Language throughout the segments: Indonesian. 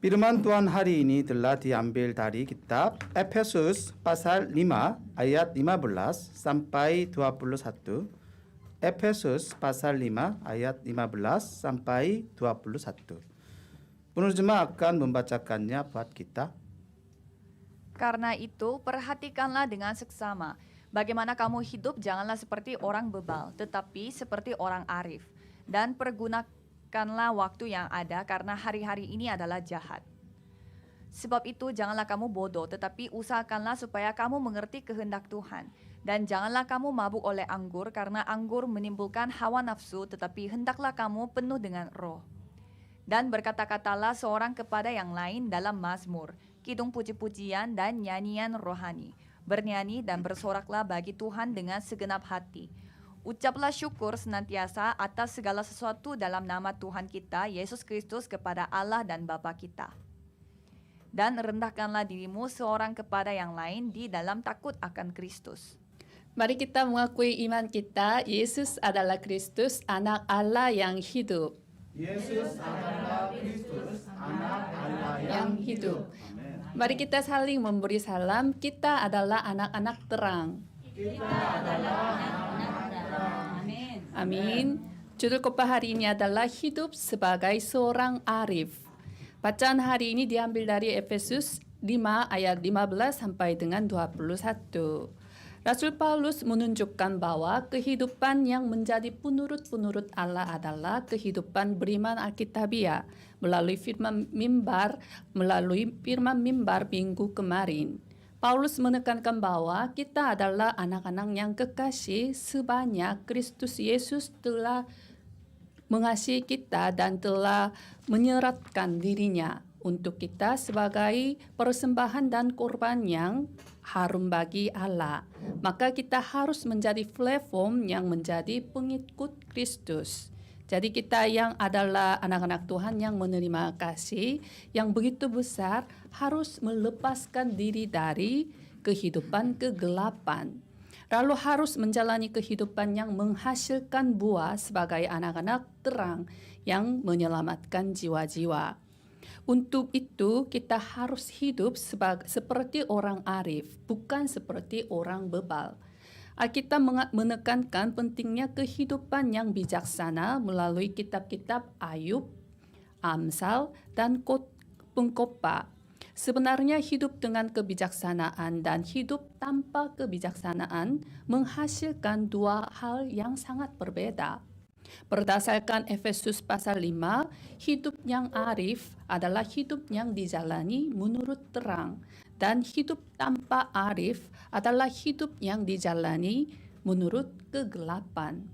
Firman Tuhan hari ini telah diambil dari kitab Efesus pasal 5 ayat 15 sampai 21. Efesus pasal 5 ayat 15 sampai 21. Penerjemah akan membacakannya buat kita. Karena itu, perhatikanlah dengan seksama. Bagaimana kamu hidup, janganlah seperti orang bebal, tetapi seperti orang arif. Dan pergunakanlah waktu yang ada, karena hari-hari ini adalah jahat. Sebab itu, janganlah kamu bodoh, tetapi usahakanlah supaya kamu mengerti kehendak Tuhan. Dan janganlah kamu mabuk oleh anggur, karena anggur menimbulkan hawa nafsu, tetapi hendaklah kamu penuh dengan roh. Dan berkata-katalah seorang kepada yang lain dalam mazmur, kidung puji-pujian dan nyanyian rohani. Bernyanyi dan bersoraklah bagi Tuhan dengan segenap hati. Ucaplah syukur senantiasa atas segala sesuatu dalam nama Tuhan kita, Yesus Kristus, kepada Allah dan Bapa kita. Dan rendahkanlah dirimu seorang kepada yang lain di dalam takut akan Kristus. Mari kita mengakui iman kita, Yesus adalah Kristus, anak Allah yang hidup. Yesus adalah Kristus, anak Allah yang hidup. Amen. Mari kita saling memberi salam. Kita adalah anak-anak terang. Kita adalah anak-anak terang. Amin. Amin. Judul khotbah hari ini adalah hidup sebagai seorang arif. Bacaan hari ini diambil dari Efesus 5 ayat 15 sampai dengan 21. Rasul Paulus menunjukkan bahwa kehidupan yang menjadi penurut-penurut Allah adalah kehidupan beriman Alkitabiah melalui firman mimbar minggu kemarin. Paulus menekankan bahwa kita adalah anak-anak yang kekasih sebanyak Kristus Yesus telah mengasihi kita dan telah menyerahkan dirinya untuk kita sebagai persembahan dan korban yang harum bagi Allah. Maka kita harus menjadi platform yang menjadi pengikut Kristus. Jadi kita yang adalah anak-anak Tuhan yang menerima kasih yang begitu besar harus melepaskan diri dari kehidupan kegelapan. Lalu harus menjalani kehidupan yang menghasilkan buah sebagai anak-anak terang yang menyelamatkan jiwa-jiwa. Untuk itu kita harus hidup seperti orang arif, bukan seperti orang bebal. Alkitab menekankan pentingnya kehidupan yang bijaksana melalui kitab-kitab Ayub, Amsal, dan Pengkhotbah. Sebenarnya hidup dengan kebijaksanaan dan hidup tanpa kebijaksanaan menghasilkan dua hal yang sangat berbeda. Berdasarkan Efesus pasal 5, hidup yang arif adalah hidup yang dijalani menurut terang, dan hidup tanpa arif adalah hidup yang dijalani menurut kegelapan.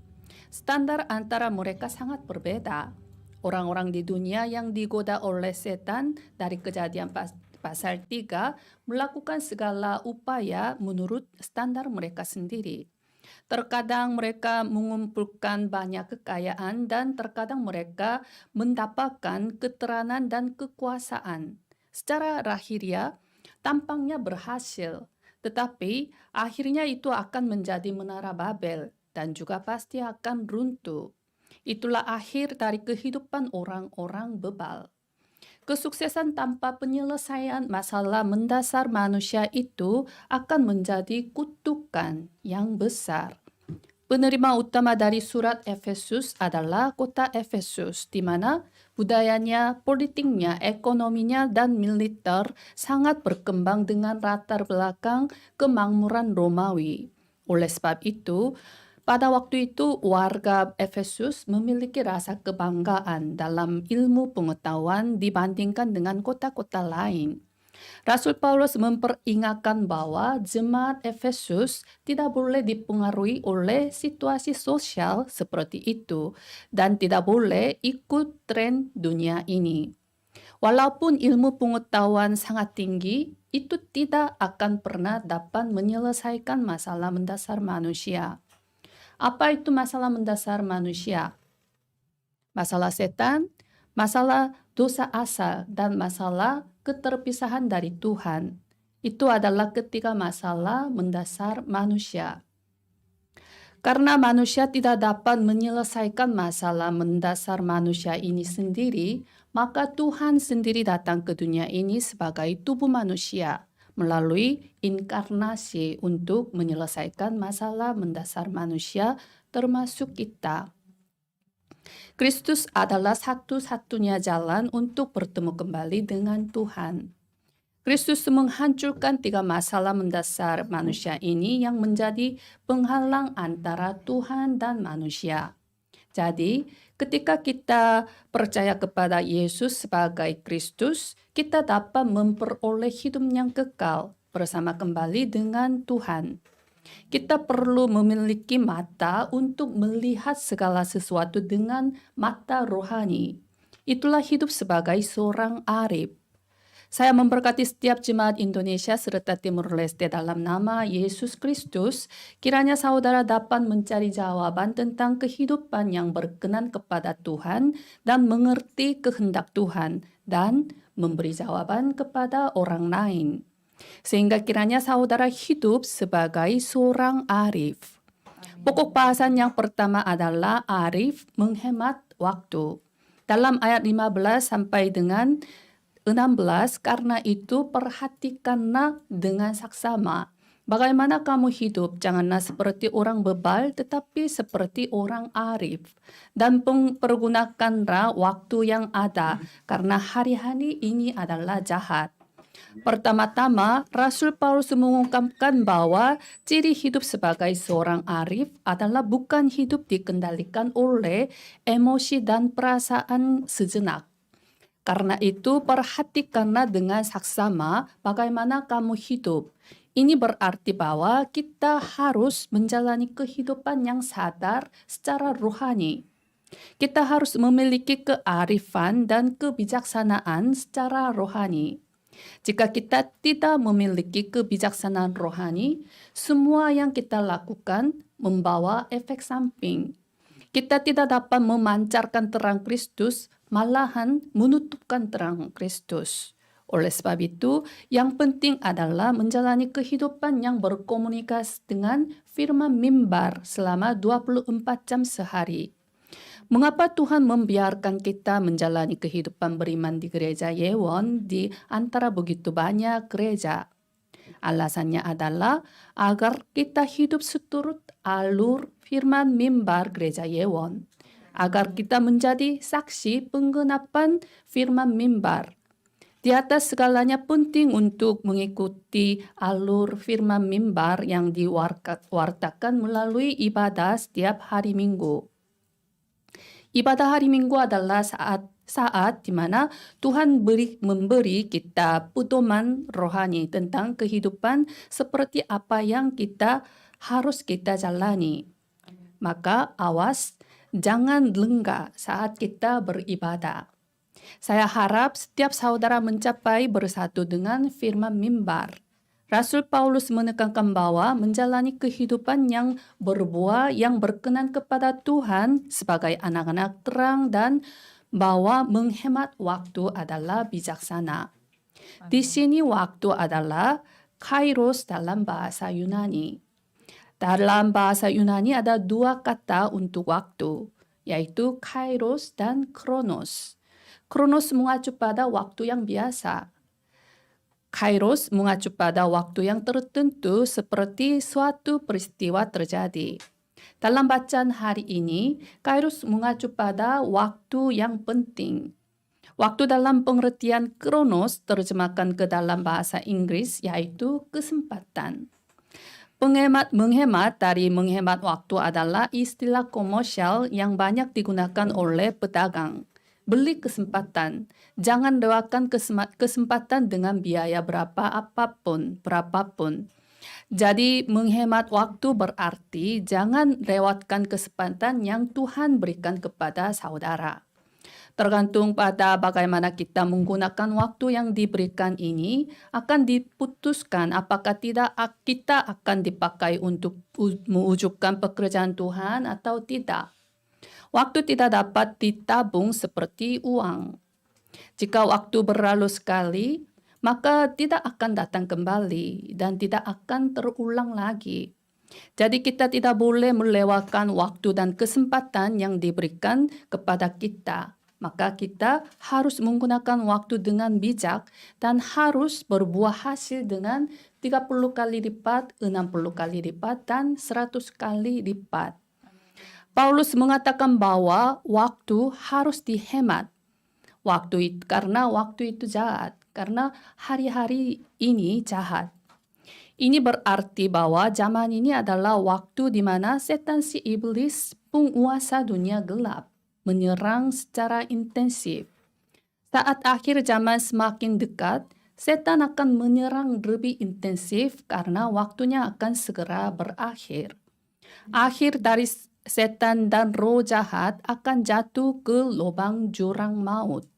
Standar antara mereka sangat berbeda. Orang-orang di dunia yang digoda oleh setan dari Kejadian pasal 3 melakukan segala upaya menurut standar mereka sendiri. Terkadang mereka mengumpulkan banyak kekayaan dan terkadang mereka mendapatkan keterangan dan kekuasaan. Secara lahiriah, tampaknya berhasil, tetapi akhirnya itu akan menjadi menara Babel dan juga pasti akan runtuh. Itulah akhir dari kehidupan orang-orang bebal. Kesuksesan tanpa penyelesaian masalah mendasar manusia itu akan menjadi kutukan yang besar. Penerima utama dari surat Efesus adalah kota Efesus, di mana budayanya, politiknya, ekonominya, dan militer sangat berkembang dengan latar belakang kemakmuran Romawi. Oleh sebab itu, pada waktu itu warga Efesus memiliki rasa kebanggaan dalam ilmu pengetahuan dibandingkan dengan kota-kota lain. Rasul Paulus memperingatkan bahwa jemaat Efesus tidak boleh dipengaruhi oleh situasi sosial seperti itu dan tidak boleh ikut tren dunia ini. Walaupun ilmu pengetahuan sangat tinggi, itu tidak akan pernah dapat menyelesaikan masalah mendasar manusia. Apa itu masalah mendasar manusia? Masalah setan, masalah dosa asal, dan masalah keterpisahan dari Tuhan. Itu adalah ketiga masalah mendasar manusia. Karena manusia tidak dapat menyelesaikan masalah mendasar manusia ini sendiri, maka Tuhan sendiri datang ke dunia ini sebagai tubuh manusia melalui inkarnasi untuk menyelesaikan masalah mendasar manusia termasuk kita. Kristus adalah satu-satunya jalan untuk bertemu kembali dengan Tuhan. Kristus menghancurkan 3 masalah mendasar manusia ini yang menjadi penghalang antara Tuhan dan manusia. Jadi, ketika kita percaya kepada Yesus sebagai Kristus, kita dapat memperoleh hidup yang kekal bersama kembali dengan Tuhan. Kita perlu memiliki mata untuk melihat segala sesuatu dengan mata rohani. Itulah hidup sebagai seorang arif. Saya memberkati setiap jemaat Indonesia serta Timur Leste dalam nama Yesus Kristus. Kiranya saudara dapat mencari jawaban tentang kehidupan yang berkenan kepada Tuhan dan mengerti kehendak Tuhan dan memberi jawaban kepada orang lain. Sehingga kiranya saudara hidup sebagai seorang arif. Pokok bahasan yang pertama adalah arif menghemat waktu. Dalam ayat 15 sampai dengan 16, karena itu perhatikanlah dengan saksama. Bagaimana kamu hidup, janganlah seperti orang bebal, tetapi seperti orang arif. Dan pergunakanlah waktu yang ada, karena hari-hari ini adalah jahat. Pertama-tama, Rasul Paulus mengungkapkan bahwa ciri hidup sebagai seorang arif adalah bukan hidup dikendalikan oleh emosi dan perasaan sejenak. Karena itu, perhatikanlah dengan saksama bagaimana kamu hidup. Ini berarti bahwa kita harus menjalani kehidupan yang sadar secara rohani. Kita harus memiliki kearifan dan kebijaksanaan secara rohani. Jika kita tidak memiliki kebijaksanaan rohani, semua yang kita lakukan membawa efek samping. Kita tidak dapat memancarkan terang Kristus, malahan menutupkan terang Kristus. Oleh sebab itu, yang penting adalah menjalani kehidupan yang berkomunikasi dengan firman mimbar selama 24 jam sehari. Mengapa Tuhan membiarkan kita menjalani kehidupan beriman di gereja Yewon di antara begitu banyak gereja? Alasannya adalah agar kita hidup seturut alur firman mimbar gereja Yewon. Agar kita menjadi saksi penggenapan firman mimbar. Di atas segalanya penting untuk mengikuti alur firman mimbar yang diwartakan melalui ibadah setiap hari Minggu. Ibadah hari Minggu adalah saat di mana Tuhan memberi kita pedoman rohani tentang kehidupan seperti apa yang harus kita jalani. Maka awas, jangan lengah saat kita beribadah. Saya harap setiap saudara mencapai bersatu dengan firman mimbar. Rasul Paulus menekankan bahwa menjalani kehidupan yang berbuah yang berkenan kepada Tuhan sebagai anak-anak terang dan bahwa menghemat waktu adalah bijaksana. Di sini waktu adalah kairos dalam bahasa Yunani. Dalam bahasa Yunani ada 2 kata untuk waktu, yaitu kairos dan kronos. Kronos mengacu pada waktu yang biasa. Kairos mengacu pada waktu yang tertentu seperti suatu peristiwa terjadi. Dalam bacaan hari ini, kairos mengacu pada waktu yang penting. Waktu dalam pengertian kronos terjemahkan ke dalam bahasa Inggris yaitu kesempatan. Menghemat dari menghemat waktu adalah istilah komersial yang banyak digunakan oleh pedagang. Beli kesempatan. Jangan lewatkan kesempatan dengan biaya berapapun. Jadi menghemat waktu berarti jangan lewatkan kesempatan yang Tuhan berikan kepada saudara. Tergantung pada bagaimana kita menggunakan waktu yang diberikan ini, akan diputuskan apakah tidak kita akan dipakai untuk mewujudkan pekerjaan Tuhan atau tidak. Waktu tidak dapat ditabung seperti uang. Jika waktu berlalu sekali, maka tidak akan datang kembali dan tidak akan terulang lagi. Jadi kita tidak boleh melewatkan waktu dan kesempatan yang diberikan kepada kita. Maka kita harus menggunakan waktu dengan bijak dan harus berbuah hasil dengan 30 kali lipat, 60 kali lipat, dan 100 kali lipat. Paulus mengatakan bahwa waktu harus dihemat. Karena waktu itu jahat. Karena hari-hari ini jahat. Ini berarti bahwa zaman ini adalah waktu di mana setan si iblis, penguasa dunia gelap, menyerang secara intensif. Saat akhir zaman semakin dekat, setan akan menyerang lebih intensif karena waktunya akan segera berakhir. Akhir dari setan dan roh jahat akan jatuh ke lubang jurang maut.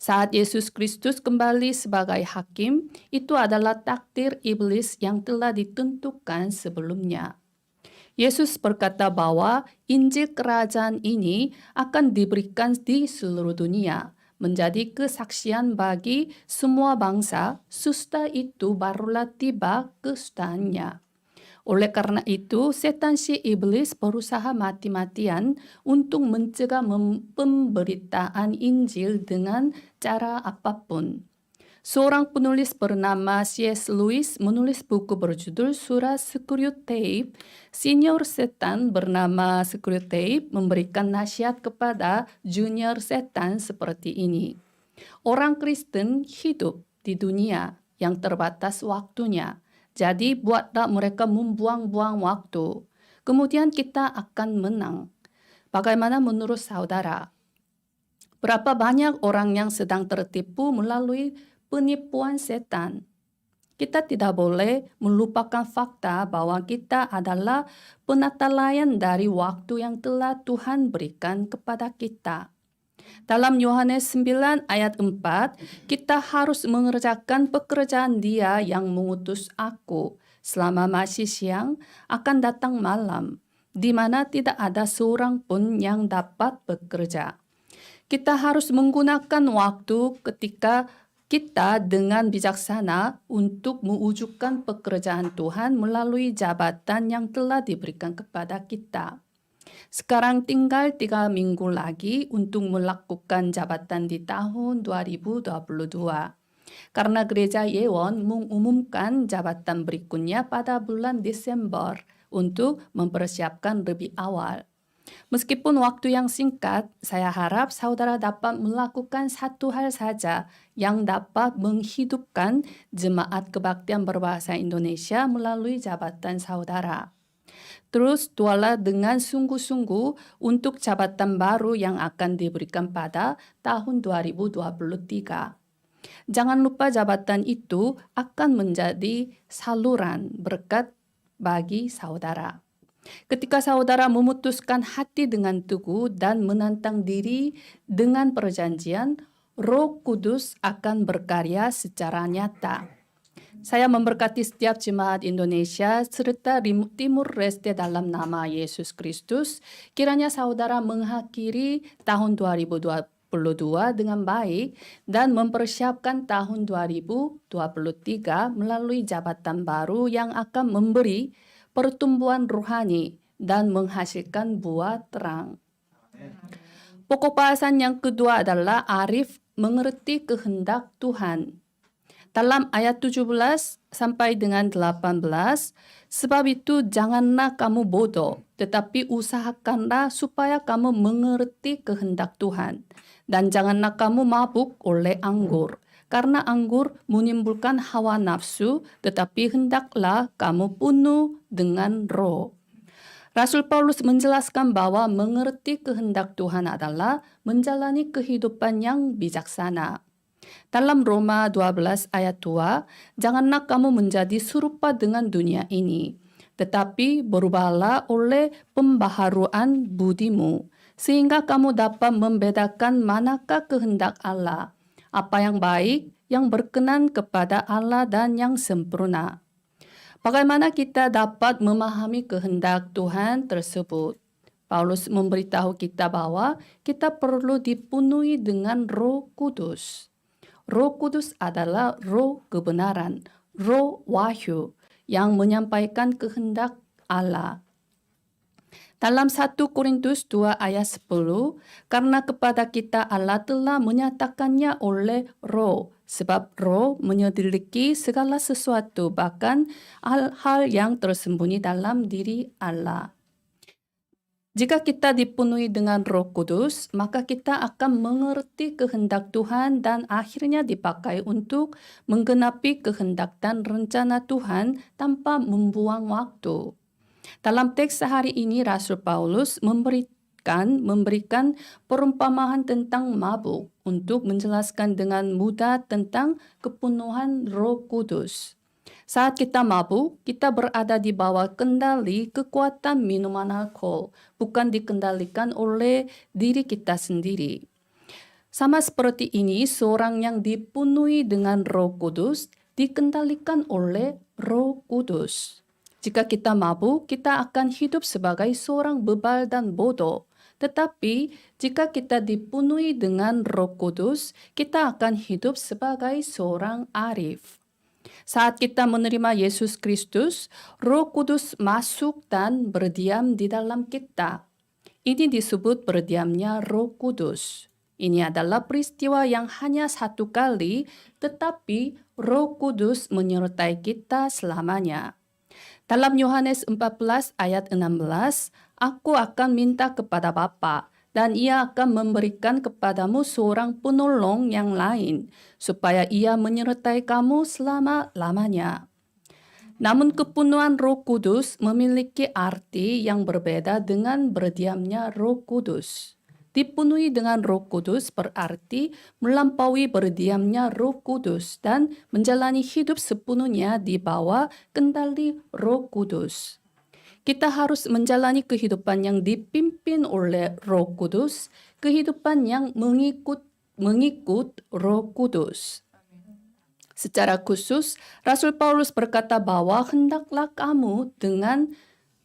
Saat Yesus Kristus kembali sebagai hakim, itu adalah takdir iblis yang telah ditentukan sebelumnya. Yesus berkata bahwa Injil kerajaan ini akan diberikan di seluruh dunia, menjadi kesaksian bagi semua bangsa, sesudah itu barulah tiba kesudahannya. Oleh karena itu, setan si iblis berusaha mati-matian untuk mencegah pemberitaan Injil dengan cara apapun. Seorang penulis bernama C.S. Lewis menulis buku berjudul Surah Screwtape. Senior setan bernama Screwtape memberikan nasihat kepada junior setan seperti ini. Orang Kristen hidup di dunia yang terbatas waktunya. Jadi buatlah mereka membuang-buang waktu. Kemudian kita akan menang. Bagaimana menurut saudara? Berapa banyak orang yang sedang tertipu melalui penipuan setan? Kita tidak boleh melupakan fakta bahwa kita adalah penatalayan dari waktu yang telah Tuhan berikan kepada kita. Dalam Yohanes 9 ayat 4, kita harus mengerjakan pekerjaan Dia yang mengutus aku. Selama masih siang, akan datang malam, di mana tidak ada seorang pun yang dapat bekerja. Kita harus menggunakan waktu ketika kita dengan bijaksana untuk mewujudkan pekerjaan Tuhan melalui jabatan yang telah diberikan kepada kita. Sekarang tinggal 3 minggu lagi untuk melakukan jabatan di tahun 2022. Karena Gereja Yewon mengumumkan jabatan berikutnya pada bulan Desember untuk mempersiapkan lebih awal. Meskipun waktu yang singkat, saya harap saudara dapat melakukan satu hal saja yang dapat menghidupkan Jemaat Kebaktian Berbahasa Indonesia melalui jabatan saudara. Terus doalah dengan sungguh-sungguh untuk jabatan baru yang akan diberikan pada tahun 2023. Jangan lupa jabatan itu akan menjadi saluran berkat bagi saudara. Ketika saudara memutuskan hati dengan teguh dan menantang diri dengan perjanjian, Roh Kudus akan berkarya secara nyata. Saya memberkati setiap jemaat Indonesia serta Timur Leste dalam nama Yesus Kristus. Kiranya saudara mengakhiri tahun 2022 dengan baik dan mempersiapkan tahun 2023 melalui jabatan baru yang akan memberi pertumbuhan rohani dan menghasilkan buah terang. Pokok bahasan yang kedua adalah arif mengerti kehendak Tuhan. Dalam ayat 17 sampai dengan 18, sebab itu janganlah kamu bodoh, tetapi usahakanlah supaya kamu mengerti kehendak Tuhan. Dan janganlah kamu mabuk oleh anggur, karena anggur menimbulkan hawa nafsu, tetapi hendaklah kamu penuh dengan roh. Rasul Paulus menjelaskan bahwa mengerti kehendak Tuhan adalah menjalani kehidupan yang bijaksana. Dalam Roma 12 ayat 2, janganlah kamu menjadi serupa dengan dunia ini, tetapi berubahlah oleh pembaharuan budimu, sehingga kamu dapat membedakan manakah kehendak Allah, apa yang baik, yang berkenan kepada Allah dan yang sempurna. Bagaimana kita dapat memahami kehendak Tuhan tersebut? Paulus memberitahu kita bahwa kita perlu dipenuhi dengan Roh Kudus. Roh Kudus adalah roh kebenaran, roh wahyu yang menyampaikan kehendak Allah. Dalam 1 Korintus 2 ayat 10, karena kepada kita Allah telah menyatakannya oleh Roh, sebab Roh menyelidiki segala sesuatu, bahkan hal-hal yang tersembunyi dalam diri Allah. Jika kita dipenuhi dengan Roh Kudus, maka kita akan mengerti kehendak Tuhan dan akhirnya dipakai untuk menggenapi kehendak dan rencana Tuhan tanpa membuang waktu. Dalam teks hari ini, Rasul Paulus memberikan perumpamaan tentang mabuk untuk menjelaskan dengan mudah tentang kepenuhan Roh Kudus. Saat kita mabuk, kita berada di bawah kendali kekuatan minuman alkohol, bukan dikendalikan oleh diri kita sendiri. Sama seperti ini, seorang yang dipenuhi dengan Roh Kudus dikendalikan oleh Roh Kudus. Jika kita mabuk, kita akan hidup sebagai seorang bebal dan bodoh. Tetapi jika kita dipenuhi dengan Roh Kudus, kita akan hidup sebagai seorang arif. Saat kita menerima Yesus Kristus, Roh Kudus masuk dan berdiam di dalam kita. Ini disebut berdiamnya Roh Kudus. Ini adalah peristiwa yang hanya satu kali, tetapi Roh Kudus menyertai kita selamanya. Dalam Yohanes 14 ayat 16, Aku akan minta kepada Bapa, dan Ia akan memberikan kepadamu seorang penolong yang lain, supaya Ia menyertai kamu selama-lamanya. Namun kepenuhan Roh Kudus memiliki arti yang berbeda dengan berdiamnya Roh Kudus. Dipenuhi dengan Roh Kudus berarti melampaui berdiamnya Roh Kudus dan menjalani hidup sepenuhnya di bawah kendali Roh Kudus. Kita harus menjalani kehidupan yang dipimpin oleh Roh Kudus, kehidupan yang mengikut Roh Kudus. Secara khusus, Rasul Paulus berkata bahwa hendaklah kamu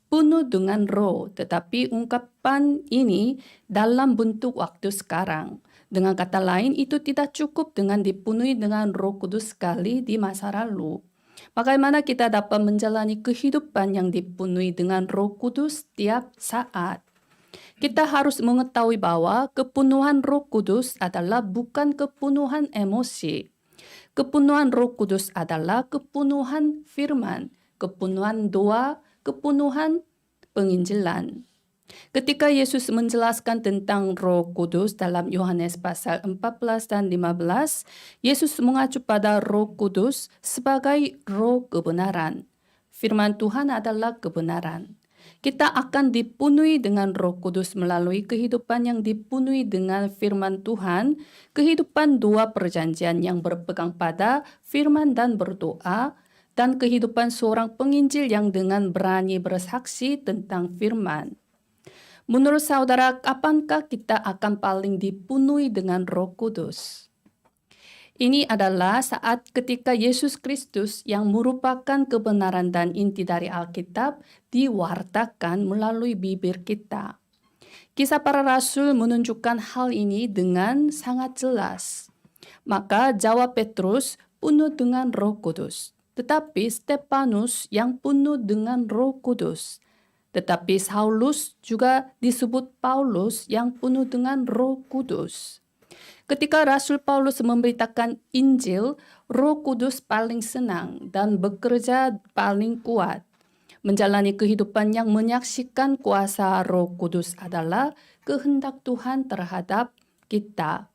penuh dengan roh, tetapi ungkapan ini dalam bentuk waktu sekarang. Dengan kata lain, itu tidak cukup dengan dipenuhi dengan Roh Kudus sekali di masa lalu. Bagaimana kita dapat menjalani kehidupan yang dipenuhi dengan Roh Kudus setiap saat? Kita harus mengetahui bahwa kepenuhan Roh Kudus adalah bukan kepenuhan emosi. Kepenuhan Roh Kudus adalah kepenuhan firman, kepenuhan doa, kepenuhan penginjilan. Ketika Yesus menjelaskan tentang Roh Kudus dalam Yohanes pasal 14 dan 15, Yesus mengacu pada Roh Kudus sebagai roh kebenaran. Firman Tuhan adalah kebenaran. Kita akan dipenuhi dengan Roh Kudus melalui kehidupan yang dipenuhi dengan firman Tuhan, kehidupan dua perjanjian yang berpegang pada firman dan berdoa, dan kehidupan seorang penginjil yang dengan berani bersaksi tentang firman. Menurut saudara, kapankah kita akan paling dipenuhi dengan Roh Kudus? Ini adalah saat ketika Yesus Kristus yang merupakan kebenaran dan inti dari Alkitab diwartakan melalui bibir kita. Kisah para Rasul menunjukkan hal ini dengan sangat jelas. Maka jawab Petrus penuh dengan Roh Kudus. Tetapi Stefanus yang penuh dengan Roh Kudus. Tetapi Saulus juga disebut Paulus yang penuh dengan Roh Kudus. Ketika Rasul Paulus memberitakan Injil, Roh Kudus paling senang dan bekerja paling kuat. Menjalani kehidupan yang menyaksikan kuasa Roh Kudus adalah kehendak Tuhan terhadap kita.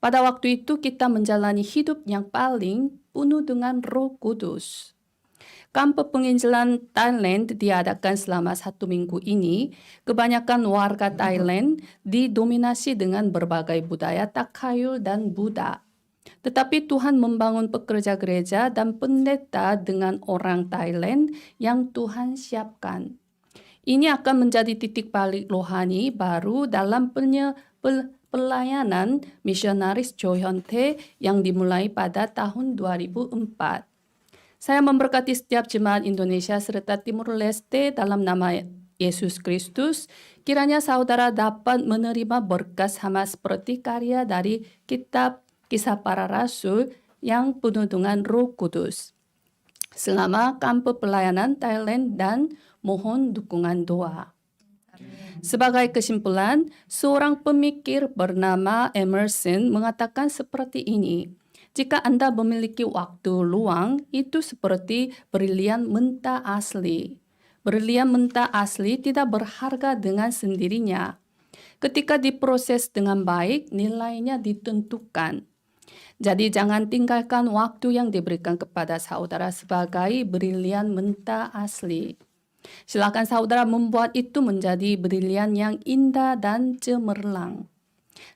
Pada waktu itu kita menjalani hidup yang paling penuh dengan Roh Kudus. Kamp penginjilan Thailand diadakan selama 1 minggu ini. Kebanyakan warga Thailand didominasi dengan berbagai budaya Takhayul dan Buddha. Tetapi Tuhan membangun pekerja gereja dan pendeta dengan orang Thailand yang Tuhan siapkan. Ini akan menjadi titik balik rohani baru dalam pelayanan misionaris Cho Hyun Tae yang dimulai pada tahun 2004. Saya memberkati setiap jemaat Indonesia serta Timur Leste dalam nama Yesus Kristus. Kiranya saudara dapat menerima berkat sama seperti karya dari kitab Kisah Para Rasul yang penuh dengan Roh Kudus. Selama kamp pelayanan Thailand dan mohon dukungan doa. Sebagai kesimpulan, seorang pemikir bernama Emerson mengatakan seperti ini. Jika Anda memiliki waktu luang, itu seperti berlian mentah asli. Berlian mentah asli tidak berharga dengan sendirinya. Ketika diproses dengan baik, nilainya ditentukan. Jadi jangan tinggalkan waktu yang diberikan kepada saudara sebagai berlian mentah asli. Silakan saudara membuat itu menjadi brilian yang indah dan cemerlang.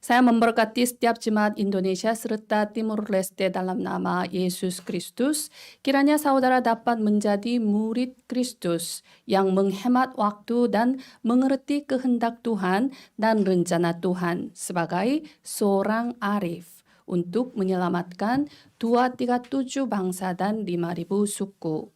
Saya memberkati setiap jemaat Indonesia serta Timur Leste dalam nama Yesus Kristus. Kiranya saudara dapat menjadi murid Kristus yang menghemat waktu dan mengerti kehendak Tuhan dan rencana Tuhan sebagai seorang arif untuk menyelamatkan 237 bangsa dan 5.000 suku.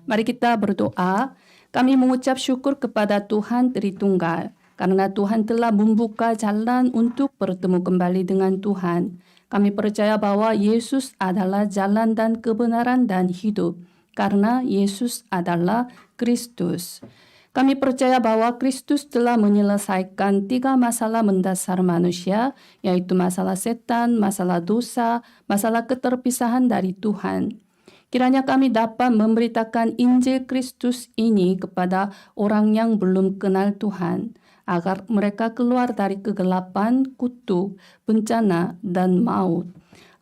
Mari kita berdoa. Kami mengucap syukur kepada Tuhan Tritunggal karena Tuhan telah membuka jalan untuk bertemu kembali dengan Tuhan. Kami percaya bahwa Yesus adalah jalan dan kebenaran dan hidup karena Yesus adalah Kristus. Kami percaya bahwa Kristus telah menyelesaikan 3 masalah mendasar manusia, yaitu masalah setan, masalah dosa, masalah keterpisahan dari Tuhan. Kiranya kami dapat memberitakan Injil Kristus ini kepada orang yang belum kenal Tuhan, agar mereka keluar dari kegelapan, kutuk, bencana, dan maut,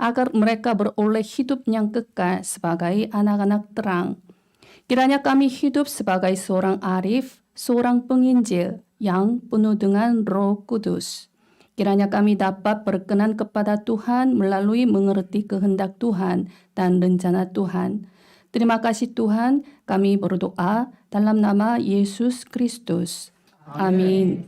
agar mereka beroleh hidup yang kekal sebagai anak-anak terang. Kiranya kami hidup sebagai seorang arif, seorang penginjil yang penuh dengan Roh Kudus. Kiranya kami dapat berkenan kepada Tuhan melalui mengerti kehendak Tuhan dan rencana Tuhan. Terima kasih Tuhan, kami berdoa dalam nama Yesus Kristus. Amin.